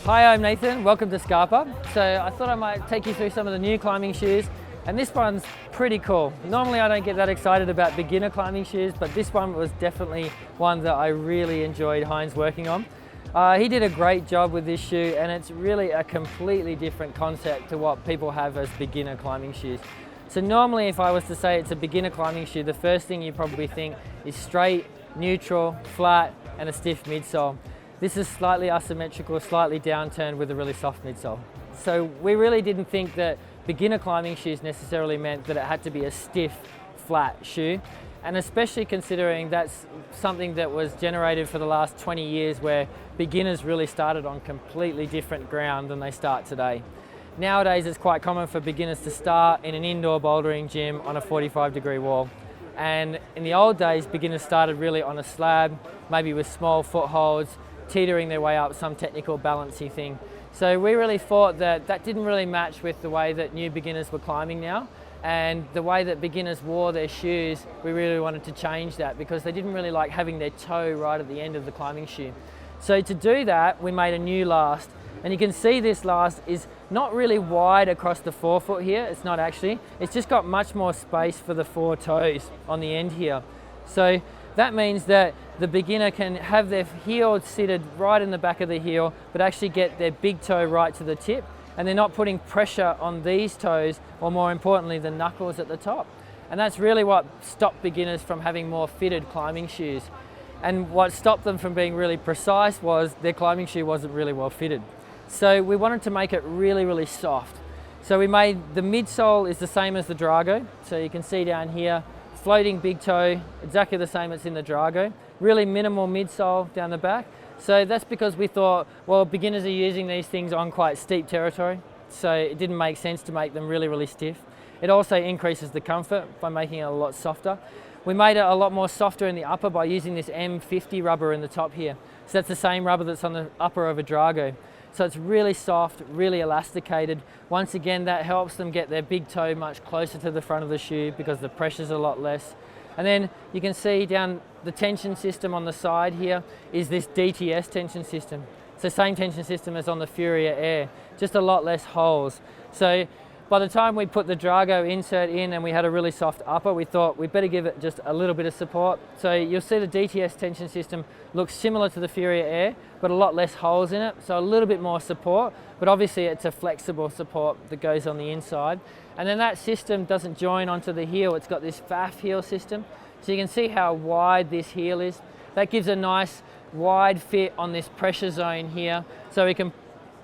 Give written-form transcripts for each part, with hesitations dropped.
Hi, I'm Nathan, welcome to SCARPA. So I thought I might take you through some of the new climbing shoes, and this one's pretty cool. Normally I don't get that excited about beginner climbing shoes, but this one was definitely one that I really enjoyed Heinz working on. He did a great job with this shoe, and it's really a completely different concept to what people have as beginner climbing shoes. So normally if I was to say it's a beginner climbing shoe, the first thing you probably think is straight, neutral, flat, and a stiff midsole. This is slightly asymmetrical, slightly downturned with a really soft midsole. So we really didn't think that beginner climbing shoes necessarily meant that it had to be a stiff, flat shoe. And especially considering that's something that was generated for the last 20 years where beginners really started on completely different ground than they start today. Nowadays it's quite common for beginners to start in an indoor bouldering gym on a 45-degree wall. And in the old days, beginners started really on a slab, maybe with small footholds, teetering their way up some technical balancey thing. So we really thought that that didn't really match with the way that new beginners were climbing now, and the way that beginners wore their shoes, we really wanted to change that because they didn't really like having their toe right at the end of the climbing shoe. So to do that, we made a new last, and you can see this last is not really wide across the forefoot here. It's not actually, it's just got much more space for the four toes on the end here. So that means that the beginner can have their heel seated right in the back of the heel, but actually get their big toe right to the tip, and they're not putting pressure on these toes, or more importantly, the knuckles at the top. And that's really what stopped beginners from having more fitted climbing shoes. And what stopped them from being really precise was their climbing shoe wasn't really well fitted. So we wanted to make it really, really soft. So we made the midsole is the same as the Drago. So you can see down here, floating big toe, exactly the same as in the Drago. Really minimal midsole down the back. So that's because we thought, well, beginners are using these things on quite steep territory, so it didn't make sense to make them really, really stiff. It also increases the comfort by making it a lot softer. We made it a lot more softer in the upper by using this M50 rubber in the top here. So that's the same rubber that's on the upper of a Drago. So it's really soft, really elasticated. Once again, that helps them get their big toe much closer to the front of the shoe because the pressure's a lot less. And then you can see down the tension system on the side here is this DTS tension system. It's the same tension system as on the Furia Air, just a lot less holes. So by the time we put the Drago insert in and we had a really soft upper, we thought we'd better give it just a little bit of support. So you'll see the DTS tension system looks similar to the Furia Air, but a lot less holes in it, so a little bit more support, but obviously it's a flexible support that goes on the inside. And then that system doesn't join onto the heel, it's got this FAF heel system. So you can see how wide this heel is. That gives a nice wide fit on this pressure zone here, so we can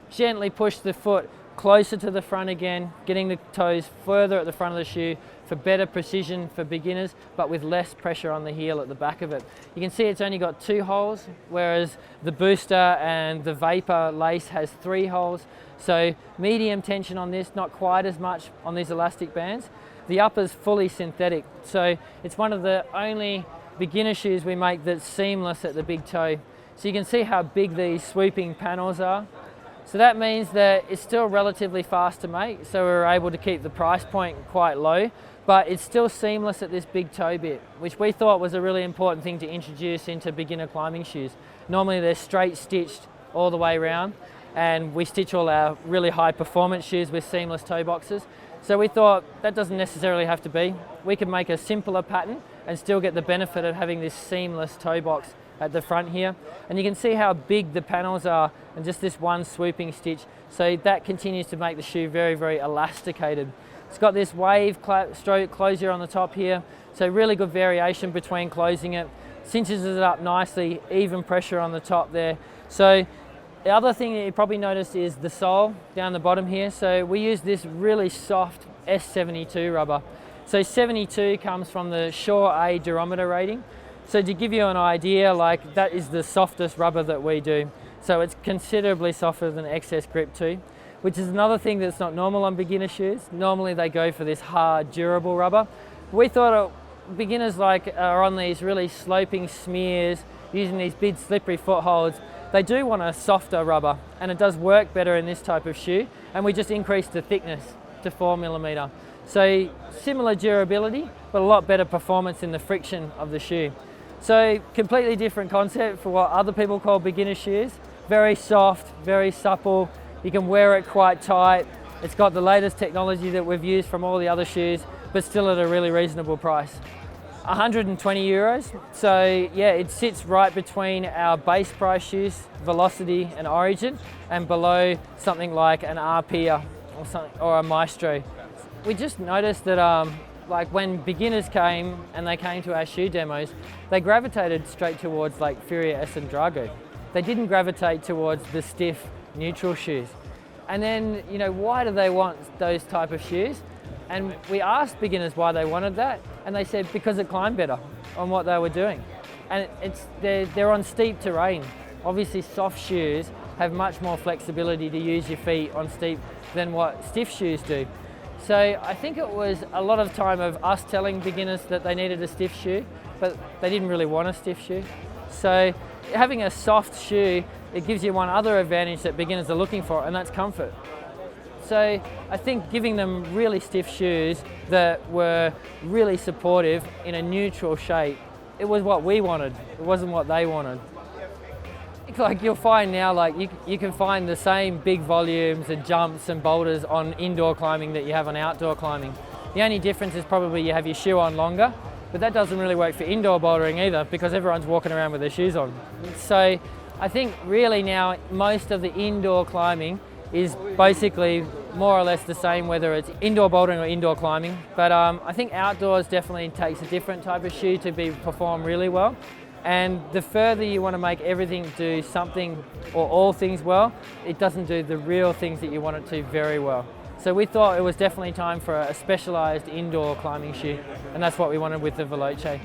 gently push the foot closer to the front again, getting the toes further at the front of the shoe for better precision for beginners, but with less pressure on the heel at the back of it. You can see it's only got 2 holes, whereas the booster and the vapor lace has 3 holes. So medium tension on this, not quite as much on these elastic bands. The upper's fully synthetic, so it's one of the only beginner shoes we make that's seamless at the big toe. So you can see how big these swooping panels are. So that means that it's still relatively fast to make, so we were able to keep the price point quite low, but it's still seamless at this big toe bit, which we thought was a really important thing to introduce into beginner climbing shoes. Normally they're straight stitched all the way around, and we stitch all our really high performance shoes with seamless toe boxes. So we thought that doesn't necessarily have to be. We can make a simpler pattern and still get the benefit of having this seamless toe box at the front here. And you can see how big the panels are and just this one swooping stitch. So that continues to make the shoe very, very elasticated. It's got this wave stroke closure on the top here. So really good variation between closing it. Cinches it up nicely, even pressure on the top there. So the other thing that you probably noticed is the sole down the bottom here. So we use this really soft S72 rubber. So 72 comes from the Shore A durometer rating. So to give you an idea, like that is the softest rubber that we do. So it's considerably softer than Excess Grip 2, which is another thing that's not normal on beginner shoes. Normally they go for this hard, durable rubber. We thought beginners are on these really sloping smears, using these big slippery footholds. They do want a softer rubber, and it does work better in this type of shoe. And we just increased the thickness to 4mm. So similar durability, but a lot better performance in the friction of the shoe. So completely different concept for what other people call beginner shoes. Very soft, very supple. You can wear it quite tight. It's got the latest technology that we've used from all the other shoes, but still at a really reasonable price. 120 euros. So yeah, it sits right between our base price shoes, Velocity and Origin, and below something like an Arpia or something, or a Maestro. We just noticed that like when beginners came and they came to our shoe demos, they gravitated straight towards like Furia S and Drago. They didn't gravitate towards the stiff, neutral shoes. And then, you know, why do they want those type of shoes? And we asked beginners why they wanted that, and they said because it climbed better on what they were doing. And they're on steep terrain. Obviously soft shoes have much more flexibility to use your feet on steep than what stiff shoes do. So I think it was a lot of time of us telling beginners that they needed a stiff shoe, but they didn't really want a stiff shoe. So having a soft shoe, it gives you one other advantage that beginners are looking for, and that's comfort. So I think giving them really stiff shoes that were really supportive in a neutral shape, it was what we wanted. It wasn't what they wanted. Like you'll find now, like you can find the same big volumes and jumps and boulders on indoor climbing that you have on outdoor climbing. The only difference is probably you have your shoe on longer, but that doesn't really work for indoor bouldering either because everyone's walking around with their shoes on. So I think really now most of the indoor climbing is basically more or less the same, whether it's indoor bouldering or indoor climbing. But I think outdoors definitely takes a different type of shoe to perform really well. And the further you want to make everything do something or all things well, it doesn't do the real things that you want it to very well. So we thought it was definitely time for a specialized indoor climbing shoe, and that's what we wanted with the Veloce.